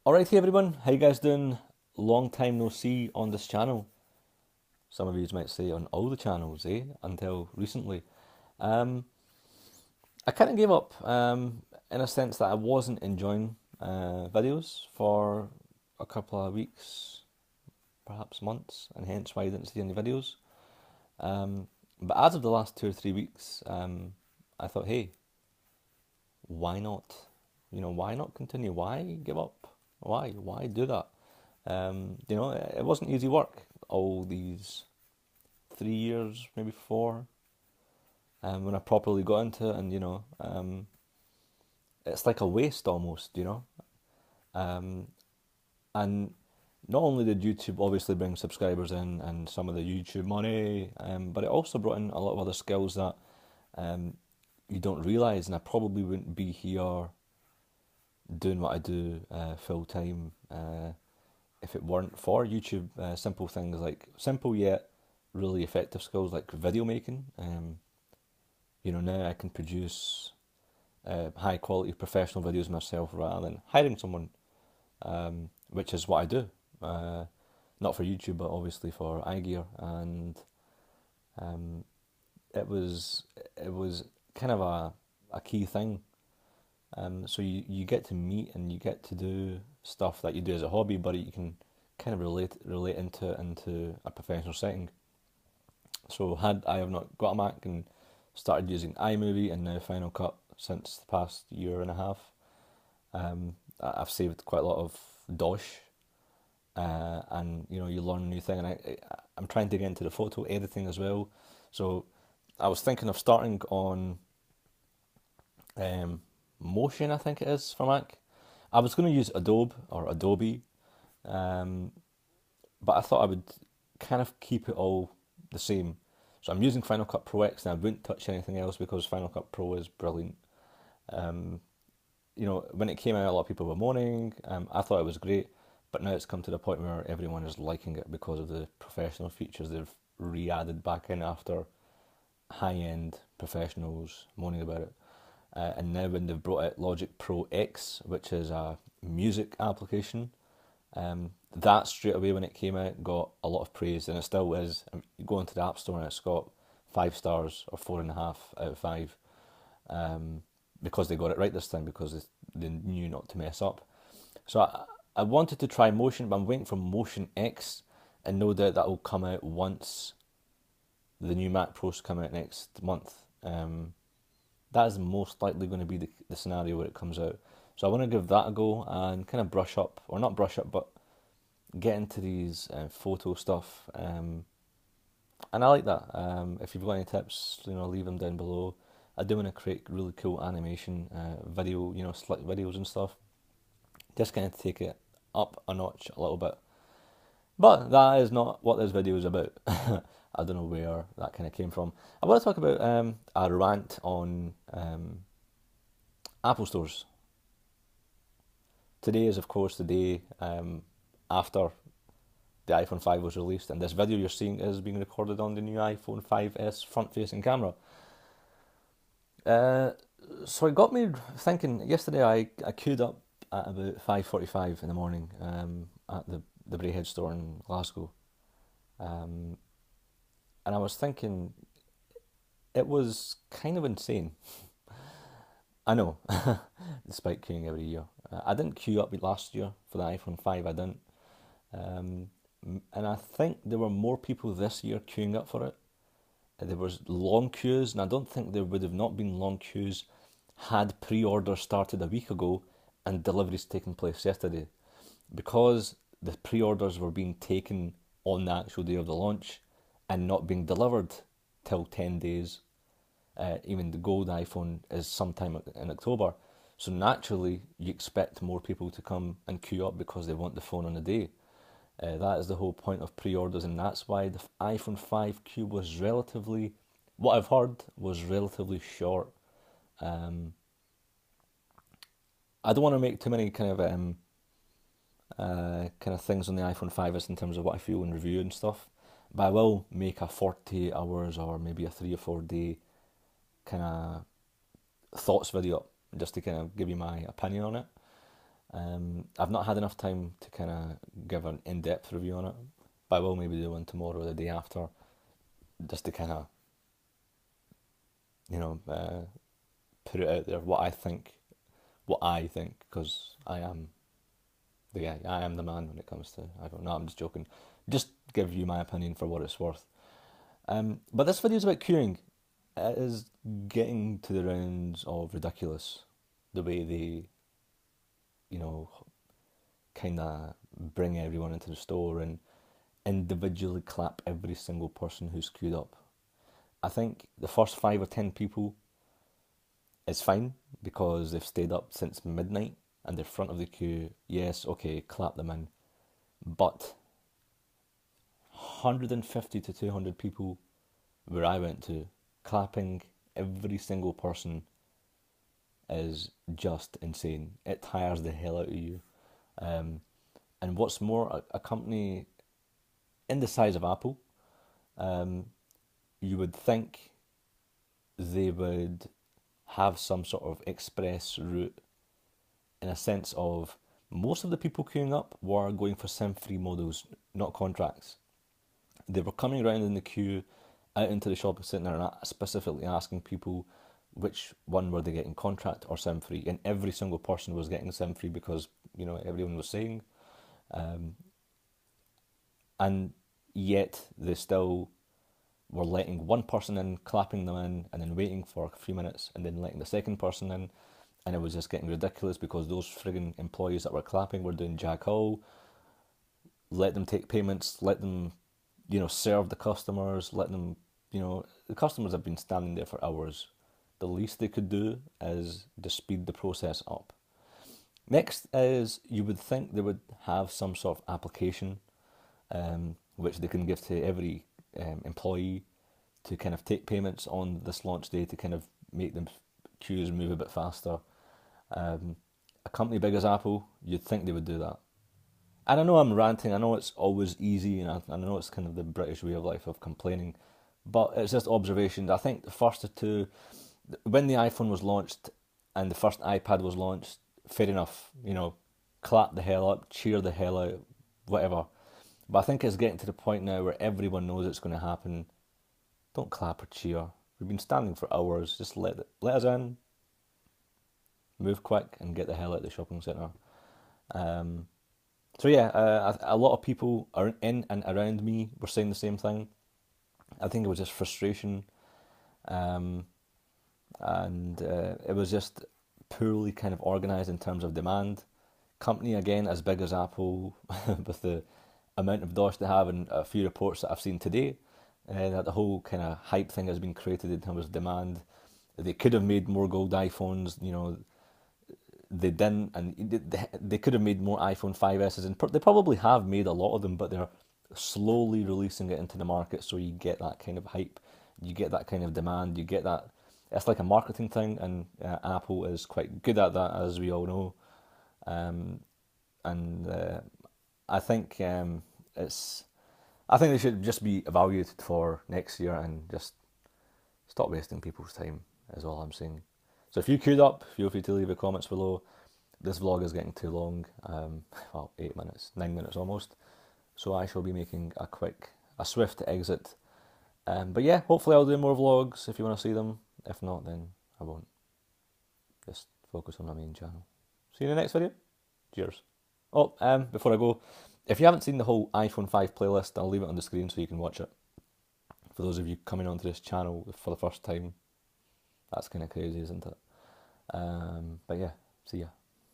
Alrighty everyone, how you guys doing? Long time no see on this channel. Some of you might say on all the channels, until recently. Um, I kind of gave up in a sense that I wasn't enjoying videos for a couple of weeks, perhaps months, and hence why I didn't see any videos. But as of the last 2 or 3 weeks, I thought, hey, why not? Why not continue? Why give up? Why do that? It wasn't easy work all these 3 years, maybe four, when I properly got into it, and it's like a waste almost. Um, and not only did YouTube obviously bring subscribers in and some of the YouTube money, but it also brought in a lot of other skills that um, you don't realise, and I probably wouldn't be here doing what I do full time if it weren't for YouTube. Simple things like simple yet really effective skills like video making. Now I can produce high quality professional videos myself rather than hiring someone, which is what I do. Not for YouTube, but obviously for iGear, and um, it was kind of a key thing. So you get to meet and you get to do stuff that you do as a hobby, but you can kind of relate into a professional setting. So had I have not got a Mac and started using iMovie and now Final Cut since the past year and a half, I've saved quite a lot of dosh, and you learn a new thing. And I'm trying to get into the photo editing as well. So I was thinking of starting on Motion, I think it is for Mac. I was going to use Adobe, um, but I thought I would kind of keep it all the same. So I'm using Final Cut Pro X, and I wouldn't touch anything else because Final Cut Pro is brilliant. Um, when it came out, a lot of people were moaning. I thought it was great, but now it's come to the point where everyone is liking it because of the professional features they've re-added back in after high-end professionals moaning about it. And now when they've brought out Logic Pro X, which is a music application, that straight away when it came out got a lot of praise, and it still is. You go into the App Store and it's got 5 stars or 4.5 out of 5, because they got it right this time, because they knew not to mess up. So I wanted to try Motion, but I'm waiting for Motion X, and no doubt that will come out once the new Mac Pros come out next month. That is most likely going to be the scenario where it comes out. So I want to give that a go and kind of brush up, or not brush up, but get into these photo stuff. And I like that. If you've got any tips, leave them down below. I do want to create really cool animation, video, slick videos and stuff. Just kind of take it up a notch a little bit. But that is not what this video is about. I don't know where that kind of came from. I want to talk about a rant on Apple stores. Today is, of course, the day after the iPhone 5 was released, and this video you're seeing is being recorded on the new iPhone 5S front-facing camera. So it got me thinking. Yesterday I queued up at about 5:45 in the morning at the Braehead store in Glasgow. And I was thinking, it was kind of insane. I know, despite queuing every year. I didn't queue up last year for the iPhone 5, I didn't. And I think there were more people this year queuing up for it. There was long queues, and I don't think there would have not been long queues had pre-orders started a week ago and deliveries taken place yesterday. Because the pre-orders were being taken on the actual day of the launch and not being delivered till 10 days. Even the gold iPhone is sometime in October. So naturally, you expect more people to come and queue up because they want the phone on the day. That is the whole point of pre-orders, and that's why the iPhone 5 queue was relatively, what I've heard, was relatively short. I don't want to make too many kind of things on the iPhone 5s in terms of what I feel and review and stuff, but I will make a 48 hours or maybe a 3 or 4 day kind of thoughts video just to kind of give you my opinion on it. I've not had enough time to kind of give an in-depth review on it, but I will maybe do one tomorrow or the day after, just to kind of, you know, put it out there what I think, because I am the guy, I am the man when it comes to iPhone. No, I'm just joking. Just give you my opinion for what it's worth. But this video is about queuing. It is getting to the rounds of ridiculous, the way they, you know, kind of bring everyone into the store and individually clap every single person who's queued up. I think the first 5 or 10 people is fine because they've stayed up since midnight and they're front of the queue. Yes, okay, clap them in. But 150 to 200 people where I went to, clapping every single person is just insane. It tires the hell out of you. And what's more, a company in the size of Apple, you would think they would have some sort of express route, in a sense of most of the people queuing up were going for SIM-free models, not contracts. They were coming around in the queue out into the shop and sitting there and specifically asking people which one were they getting, contract or SIM-free, and every single person was getting SIM-free because, you know, everyone was saying, and yet they still were letting one person in, clapping them in, and then waiting for a few minutes, and then letting the second person in, and it was just getting ridiculous because those frigging employees that were clapping were doing jack all. Let them take payments, let them, you know, serve the customers, let them, you know, the customers have been standing there for hours. The least they could do is to speed the process up. Next is, you would think they would have some sort of application which they can give to every employee to kind of take payments on this launch day to kind of make them queues move a bit faster. A company big as Apple, you'd think they would do that. And I know I'm ranting, I know it's always easy, and I know it's kind of the British way of life of complaining, but it's just observation. I think the first two, when the iPhone was launched and the first iPad was launched, fair enough, you know, clap the hell up, cheer the hell out, whatever. But I think it's getting to the point now where everyone knows it's going to happen. Don't clap or cheer. We've been standing for hours. Just let us in, move quick, and get the hell out of the shopping centre. So yeah, a lot of people are in and around me were saying the same thing. I think it was just frustration, and it was just poorly kind of organised in terms of demand. Company again as big as Apple, with the amount of dosh they have, and a few reports that I've seen today, that the whole kind of hype thing has been created in terms of demand. They could have made more gold iPhones, you know, they didn't, and they could have made more iPhone 5Ss, and they probably have made a lot of them, but they're slowly releasing it into the market, so you get that kind of hype, you get that kind of demand, you get that. It's like a marketing thing, and Apple is quite good at that, as we all know. And I think I think they should just be evaluated for next year and just stop wasting people's time, is all I'm saying. So if you queued up, feel free to leave a comments below. This vlog is getting too long, well, 8 minutes, 9 minutes almost. So I shall be making a swift exit. But yeah, hopefully I'll do more vlogs if you want to see them. If not, then I won't. Just focus on my main channel. See you in the next video. Cheers. Oh, before I go, if you haven't seen the whole iPhone 5 playlist, I'll leave it on the screen so you can watch it. For those of you coming onto this channel for the first time, that's kind of crazy, isn't it? But yeah, see ya.